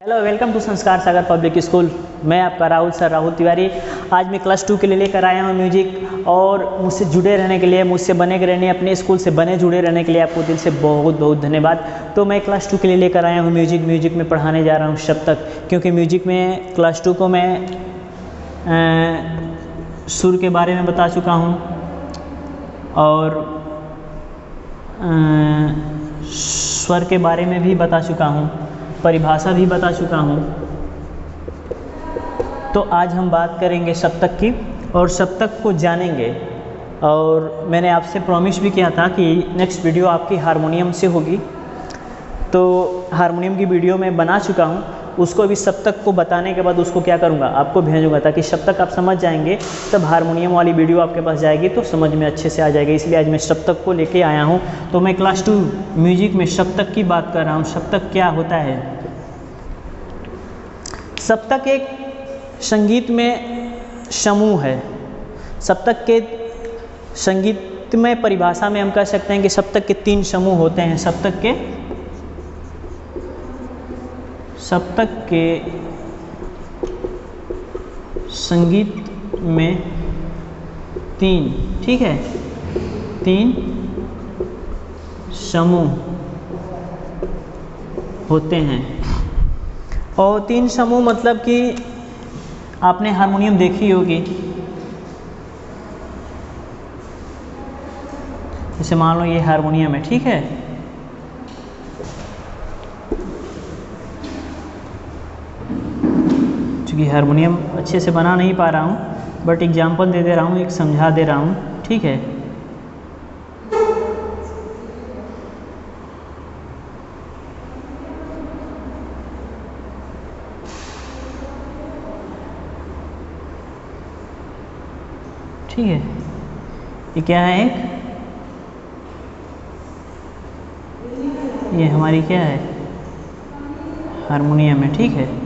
Hello, welcome to संस्कार सागर public school. मैं आपका राहुल तिवारी। आज मैं क्लास 2 के लिए लेकर आया हूँ म्यूजिक। और मुझसे जुड़े रहने के लिए, मुझसे बने रहने, अपने स्कूल से बने जुड़े रहने के लिए आपको दिल से बहुत बहुत धन्यवाद। तो मैं क्लास 2 के लिए लेकर आया हूँ म्यूजिक में पढ़ाने जा रहा हूँ सप्तक, क्योंकि म्यूजिक में क्लास 2 को मैं सुर के बारे में बता चुका हूँ और स्वर के बारे में भी बता चुका हूँ, परिभाषा भी बता चुका हूँ। तो आज हम बात करेंगे सप्तक की और सप्तक को जानेंगे। और मैंने आपसे प्रॉमिस भी किया था कि नेक्स्ट वीडियो आपकी हारमोनियम से होगी, तो हारमोनियम की वीडियो मैं बना चुका हूँ। उसको भी सप्तक को बताने के बाद उसको क्या करूँगा, आपको भेजूँगा, ताकि सप्तक आप समझ जाएंगे, तब हारमोनियम वाली वीडियो आपके पास जाएगी तो समझ में अच्छे से आ जाएगी। इसलिए आज मैं सप्तक को लेके आया हूँ। तो मैं क्लास 2 म्यूजिक में सप्तक की बात कर रहा हूँ। सप्तक क्या होता है? सप्तक एक संगीत में समूह है। सप्तक के संगीत में परिभाषा में हम कह सकते हैं कि सप्तक के 3 समूह होते हैं। सप्तक के संगीत में 3, ठीक है, 3 समूह होते हैं। और 3 समूह मतलब कि आपने हारमोनियम देखी होगी। जैसे मान लो ये हारमोनियम है, ठीक है। चूँकि हारमोनियम अच्छे से बना नहीं पा रहा हूँ, बट एग्जाम्पल दे रहा हूँ, एक समझा दे रहा हूँ, ठीक है। ठीक है, ये क्या है? ये हमारी क्या है? हारमोनियम है, ठीक है।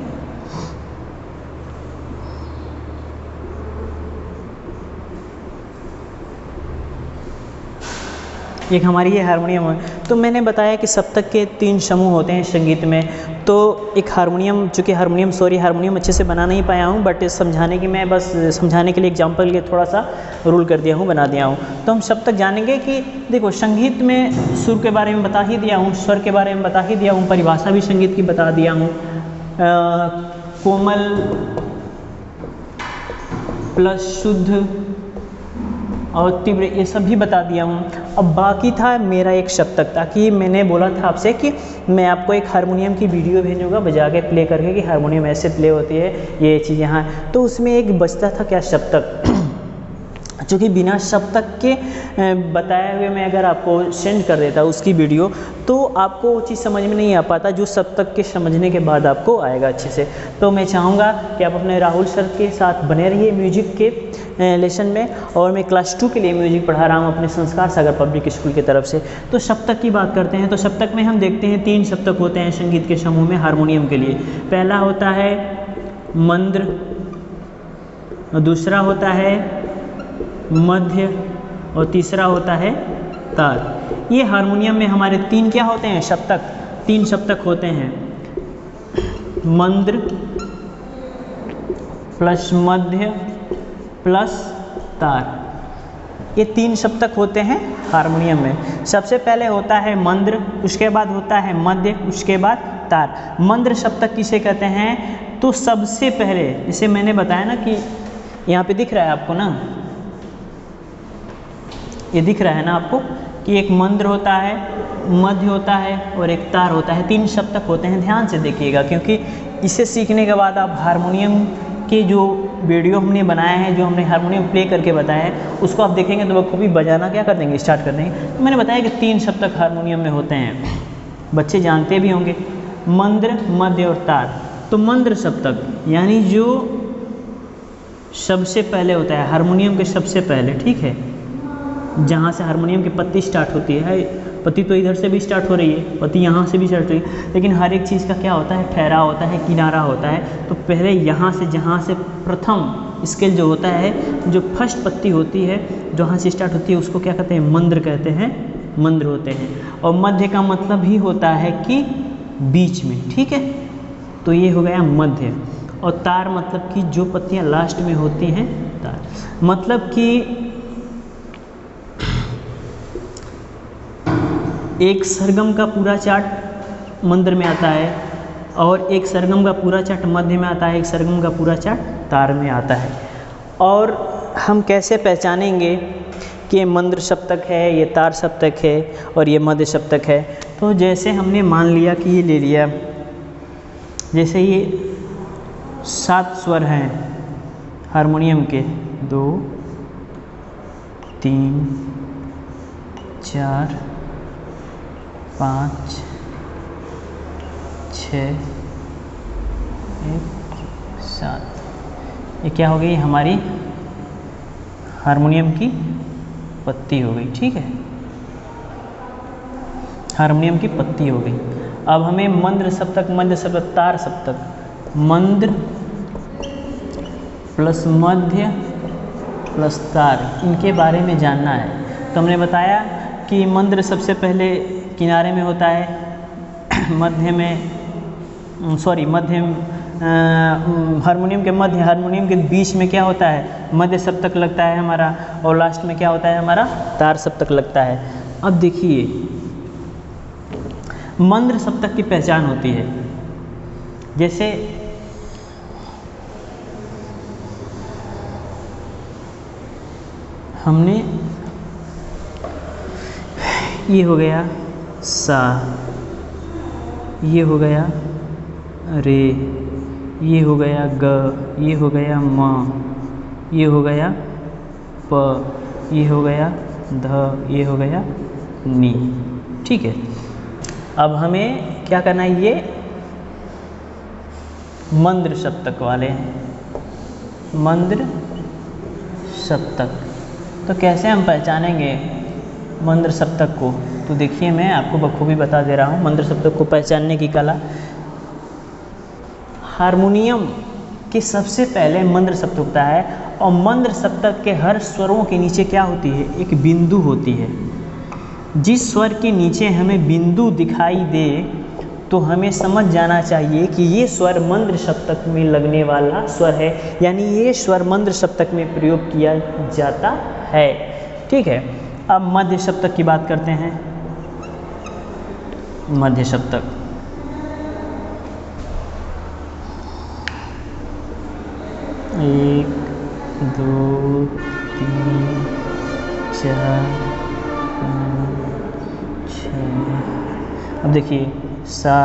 एक हमारी ये हारमोनियम है। तो मैंने बताया कि सप्तक के 3 समूह होते हैं संगीत में। तो एक हारमोनियम, चूँकि हारमोनियम अच्छे से बना नहीं पाया हूँ, बट समझाने की मैं बस समझाने के लिए एग्जांपल के थोड़ा सा रूल कर दिया हूँ, बना दिया हूँ। तो हम सप्तक जानेंगे कि देखो, संगीत में सुर के बारे में बता ही दिया हूँ, स्वर के बारे में बता ही दिया हूँ, परिभाषा भी संगीत की बता दिया हूँ। कोमल प्लस शुद्ध और तीव्र, ये सब भी बता दिया हूँ। अब बाकी था मेरा एक सप्तक, ताकि मैंने बोला था आपसे कि मैं आपको एक हारमोनियम की वीडियो भेजूँगा बजा के प्ले करके, कि हारमोनियम ऐसे प्ले होती है, ये चीज़ यहाँ। तो उसमें एक बचता था क्या? सप्तक। चूँकि बिना सप्तक के बताए हुए मैं अगर आपको सेंड कर देता उसकी वीडियो, तो आपको वो चीज़ समझ में नहीं आ पाता जो सप्तक के समझने के बाद आपको आएगा अच्छे से। तो मैं चाहूँगा कि आप अपने राहुल सर के साथ बने रहिए म्यूजिक के लेसन में। और मैं क्लास 2 के लिए म्यूजिक पढ़ा रहा हूँ अपने संस्कार सागर पब्लिक स्कूल की तरफ से। तो सप्तक की बात करते हैं। तो सप्तक में हम देखते हैं 3 सप्तक होते हैं संगीत के समूह में हारमोनियम के लिए। पहला होता है मंद्र, दूसरा होता है मध्य और तीसरा होता है तार। ये हारमोनियम में हमारे 3 क्या होते हैं? सप्तक। 3 सप्तक होते हैं, मंद्र प्लस मध्य प्लस तार। ये 3 सप्तक होते हैं हारमोनियम में। सबसे पहले होता है मंद्र, उसके बाद होता है मध्य, उसके बाद तार। मंद्र सप्तक किसे कहते हैं? तो सबसे पहले, जैसे मैंने बताया ना कि यहाँ पे दिख रहा है आपको ना, ये दिख रहा है ना आपको कि एक मंद्र होता है, मध्य होता है और एक तार होता है। 3 सप्तक होते हैं। ध्यान से देखिएगा, क्योंकि इसे सीखने के बाद आप हारमोनियम के जो वीडियो हमने बनाए हैं, जो हमने हारमोनियम प्ले करके बताया है, उसको आप देखेंगे तो बखूबी बजाना क्या कर देंगे, स्टार्ट कर देंगे। तो मैंने बताया कि 3 सप्तक हारमोनियम में होते हैं, बच्चे जानते भी होंगे, मंद्र, मध्य और तार। तो मंद्र सप्तक यानी जो सबसे पहले होता है हारमोनियम के सबसे पहले, ठीक है, जहाँ से हारमोनियम की पत्ती स्टार्ट होती है। पत्ती तो इधर से भी स्टार्ट हो रही है, पत्ती यहाँ से भी स्टार्ट हो रही है, लेकिन हर एक चीज़ का क्या होता है? ठहराव होता है, किनारा होता है। तो पहले यहाँ से, जहाँ से प्रथम स्केल जो होता है, जो फर्स्ट पत्ती होती है, जहाँ से स्टार्ट होती है, उसको क्या कहते हैं? मंद्र कहते हैं, मंद्र होते हैं। और मध्य का मतलब ही होता है कि बीच में, ठीक है। तो ये हो गया मध्य। और तार मतलब कि जो पत्तियां लास्ट में होती हैं तार, मतलब कि एक सरगम का पूरा चार्ट मंद्र में आता है और एक सरगम का पूरा चार्ट मध्य में आता है, एक सरगम का पूरा चार्ट तार में आता है। और हम कैसे पहचानेंगे कि ये मंद्र सप्तक है, ये तार सप्तक है और ये मध्य सप्तक है? तो जैसे हमने मान लिया कि ये ले लिया, जैसे ये 7 स्वर हैं हारमोनियम के, 2 3 4 5 6 1 7, ये क्या हो गई हमारी हारमोनियम की पत्ती हो गई। ठीक है, हारमोनियम की पत्ती हो गई। अब हमें मंद्र सप्तक, मध्य सप्तक, तार सप्तक, मंद्र प्लस मध्य प्लस तार, इनके बारे में जानना है। तो हमने बताया कि मंद्र सबसे पहले किनारे में होता है, मध्य में मध्य हारमोनियम के मध्य, हारमोनियम के बीच में क्या होता है, मध्य सप्तक लगता है हमारा, और लास्ट में क्या होता है हमारा, तार सप्तक लगता है। अब देखिए मंद्र सप्तक की पहचान होती है, जैसे हमने ये हो गया सा, ये हो गया रे, ये हो गया ग, ये हो गया म, ये हो गया प, ये हो गया ध, ये हो गया नी। ठीक है, अब हमें क्या करना है, ये मंद्र सप्तक वाले हैं, मंद्र सप्तक। तो कैसे हम पहचानेंगे मंद्र सप्तक को? तो देखिए मैं आपको बखूबी बता दे रहा हूँ मंद्र शब्द को पहचानने की कला। हारमोनियम के सबसे पहले मंद्र शब्द होता है और मंद्र सप्तक के हर स्वरों के नीचे क्या होती है, एक बिंदु होती है। जिस स्वर के नीचे हमें बिंदु दिखाई दे तो हमें समझ जाना चाहिए कि ये स्वर मंद्र सप्तक में लगने वाला स्वर है, यानी ये स्वर मंद्र सप्तक में प्रयोग किया जाता है। ठीक है, अब मध्य सप्तक की बात करते हैं। मध्य सप्तक एक, दो, तीन, चार, पाँच, छः। अब देखिए सा,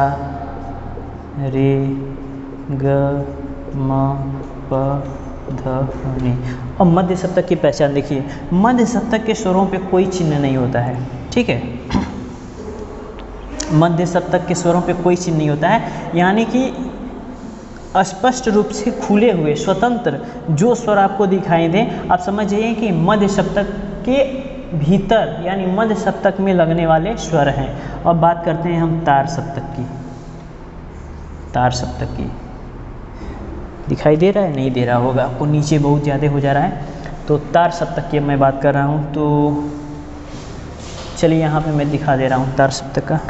रे, ग, म, प, ध, नि। और मध्य सप्तक की पहचान देखिए, मध्य सप्तक के स्वरों पे कोई चिन्ह नहीं होता है। ठीक है, मध्य सप्तक के स्वरों पे कोई चिन्ह नहीं होता है, यानी कि स्पष्ट रूप से खुले हुए स्वतंत्र जो स्वर आपको दिखाई दें, आप समझ जाइए कि मध्य सप्तक के भीतर यानी मध्य सप्तक में लगने वाले स्वर हैं। अब बात करते हैं हम तार सप्तक की। तार सप्तक की दिखाई दे रहा है, नहीं दे रहा होगा आपको, नीचे बहुत ज़्यादा हो जा रहा है। तो तार सप्तक की मैं बात कर रहा हूँ, तो चलिए यहाँ पे मैं दिखा दे रहा हूँ तार सप्तक का।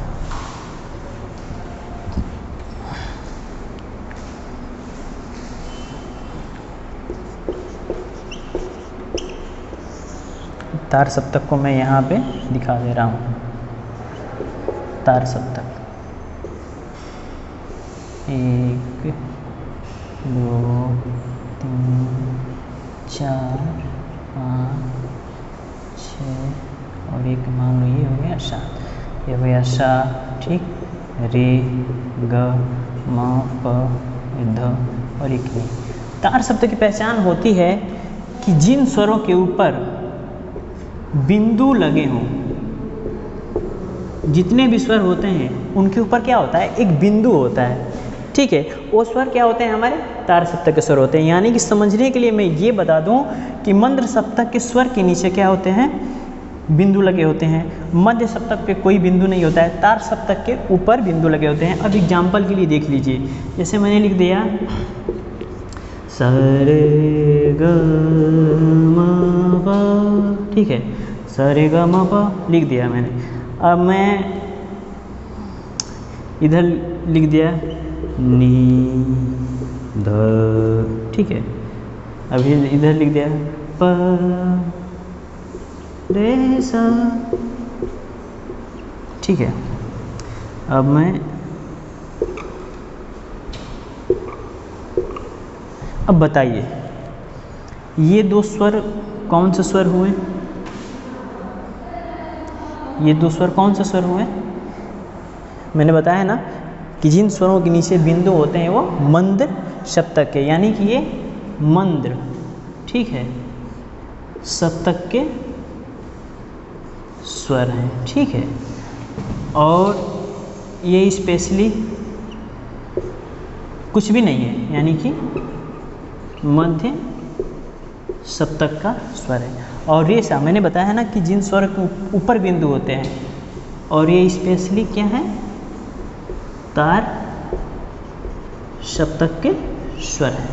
तार सप्तक को मैं यहाँ पे दिखा दे रहा हूँ। तार सप्तक 1, 2, 3, 4, 5, 6 और एक मान लो ये हो गया सा, ये हो गया सा। ठीक, रे, ग, म, प, ध और एक नी। तार सप्तक की पहचान होती है कि जिन स्वरों के ऊपर बिंदु लगे हों, जितने भी स्वर होते हैं उनके ऊपर क्या होता है, एक बिंदु होता है। ठीक है, वो स्वर क्या होते हैं, हमारे तार सप्तक के स्वर होते हैं। यानी कि समझने के लिए मैं ये बता दूं कि मंद्र सप्तक के स्वर के नीचे क्या होते हैं, बिंदु लगे होते हैं। मध्य सप्तक पे कोई बिंदु नहीं होता है, तार सप्तक के ऊपर बिंदु लगे होते हैं। अब एग्जाम्पल के लिए देख लीजिए, जैसे मैंने लिख दिया सा रे ग म प। ठीक है, सा रे ग म प लिख दिया मैंने। अब मैं इधर लिख दिया नी ध, ठीक है। अभी इधर लिख दिया प रे सा, ठीक है। अब मैं अब बताइए ये दो स्वर कौन से स्वर हुए? ये दो स्वर कौन से स्वर हुए? मैंने बताया ना कि जिन स्वरों के नीचे बिंदु होते हैं वो मंद्र सप्तक के, यानी कि ये मंद्र, ठीक है, सप्तक के स्वर हैं, ठीक है। और ये स्पेशली कुछ भी नहीं है, यानी कि मध्य सप्तक का स्वर है। और रेशा मैंने बताया ना कि जिन स्वर के ऊपर बिंदु होते हैं, और ये स्पेशली क्या है? तार सप्तक के स्वर हैं।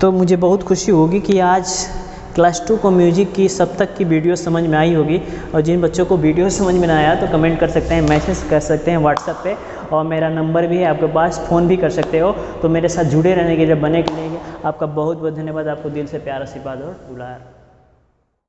तो मुझे बहुत खुशी होगी कि आज क्लास 2 को म्यूजिक की सप्तक की वीडियो समझ में आई होगी। और जिन बच्चों को वीडियो समझ में ना आया तो कमेंट कर सकते हैं, मैसेज कर सकते हैं व्हाट्सएप पे, और मेरा नंबर भी है आपके पास, फ़ोन भी कर सकते हो। तो मेरे साथ जुड़े रहने के लिए, बने के लिए आपका बहुत बहुत धन्यवाद। आपको दिल से प्यार, आशीर्वाद और दुलार।